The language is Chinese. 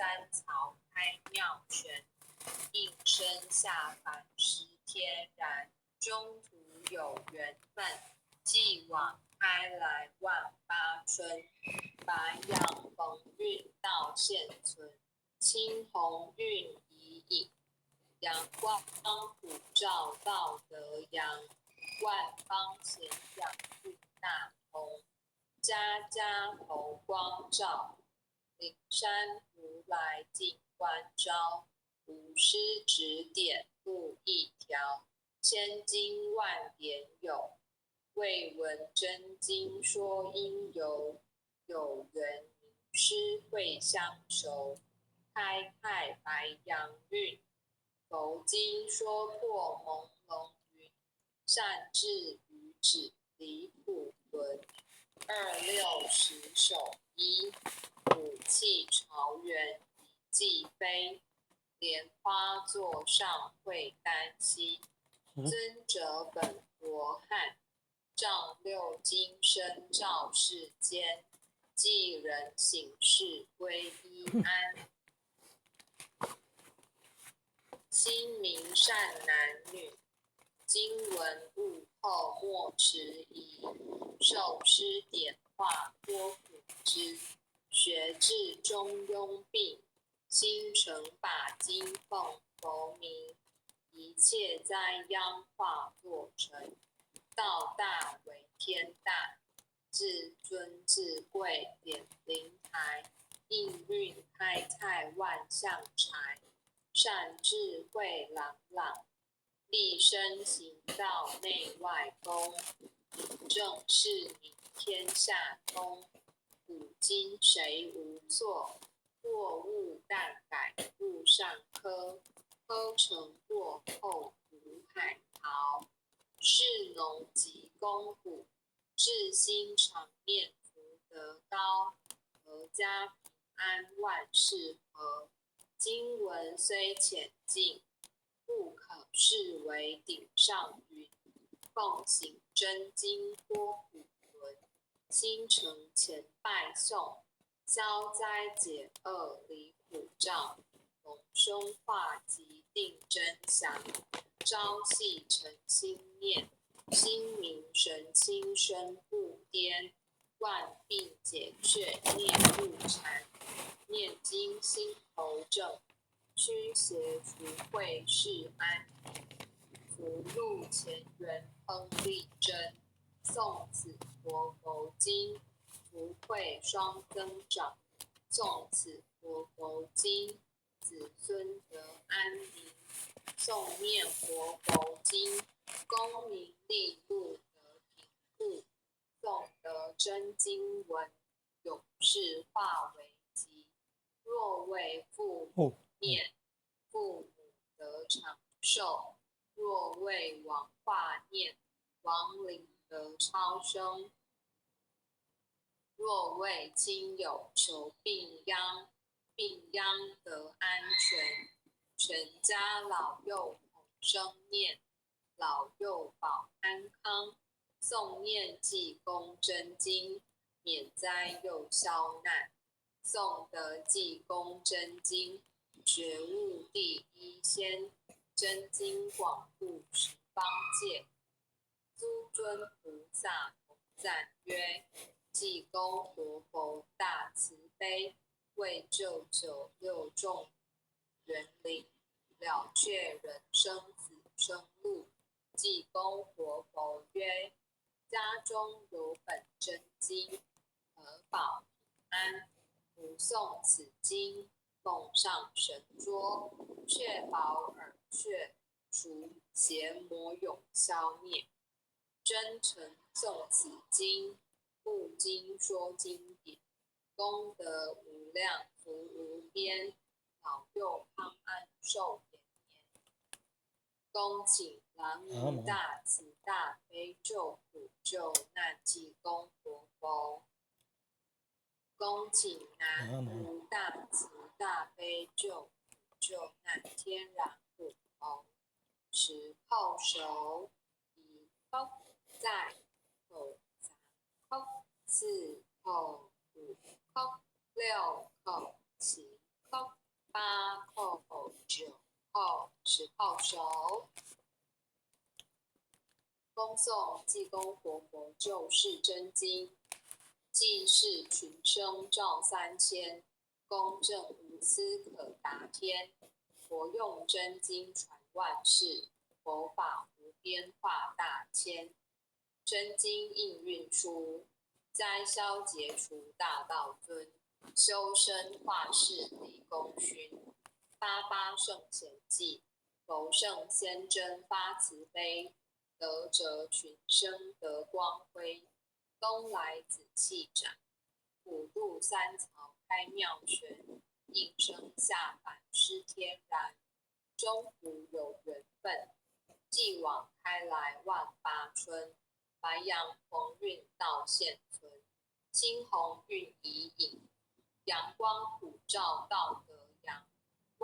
三曹开妙玄，应生下凡时天然，中途有缘分，继往开来万八春。白杨逢运到现存，青红晕已隐。阳光普照道德阳，万方咸养育大同。家家头光照，灵山如来尽关照。无师指点路一条，千经万典有。未闻真经说因由，有缘名师会相熟。开泰白杨运，佛经说破朦胧云。善智愚智离苦轮，26手一，武器朝元一骑飞。莲花座上会丹溪，尊者本罗汉。丈六金身照世间，济人醒世归依安。心明善男女，经文悟后莫迟疑。受师点化多苦知，学至中庸病。心诚把经奉佛名，一切灾殃化作尘。道大为天大，至尊至贵点灵台。应运开泰万象柴，善智慧朗朗。立身行道内外功，正是名天下通。古今谁无错？过误但改路上科。科成过后苦海淘。士农及公虎，至心常念福德高。阖家平安万事和，经文虽浅近，不可视为顶上云。奉行真经多古伦，心诚前拜诵。消灾解厄离苦障，蒙凶化吉定真祥。朝夕诚心念，心明神清身不颠。万病解却念不缠，念经心头正。驱邪除秽世安，福禄前缘亨利贞。诵此佛经，福慧双增长。诵此佛经，子孙得安宁。诵念佛经，功名利禄得平复。诵得真经文，永世化为吉。若为父母念，父母得长寿。若为亡化念，亡灵得超生。若为亲友求病殃，病殃得安全。全家老幼同生念，老幼保安康。诵念济公真经，免灾又消难。诵得济公真经，觉悟第一仙。真经广布十方界，诸尊菩萨同赞曰：济公活佛大慈悲，为救96众园林，了却人生死生路。济公活佛曰：家中有本真经，何保平安？读诵此经，奉上神桌，确保耳穴，除邪魔永消灭。真诚诵此经，不经说经典，功德无量，福无边，老幼康安寿延年。恭请南无大慈大悲救苦救难济公活佛。恭请南无大慈大悲救苦救难天然护佛。10叩首，1叩，再叩3叩，4叩5叩，6叩7叩。手。恭送济公活佛救世真经，济世群生照三千，公正无私可达天。佛用真经传万世，佛法无边化大千。真经应运出，灾消劫除大道尊。修身化世理功勋，八八圣贤记，佛圣先真发慈悲。德泽群生得光辉，东来紫气展，普渡三曹开妙轩，应声下凡施天然，中福有缘分，继往开来万八春，白杨红运到现存，青红运已隐，阳光普照道德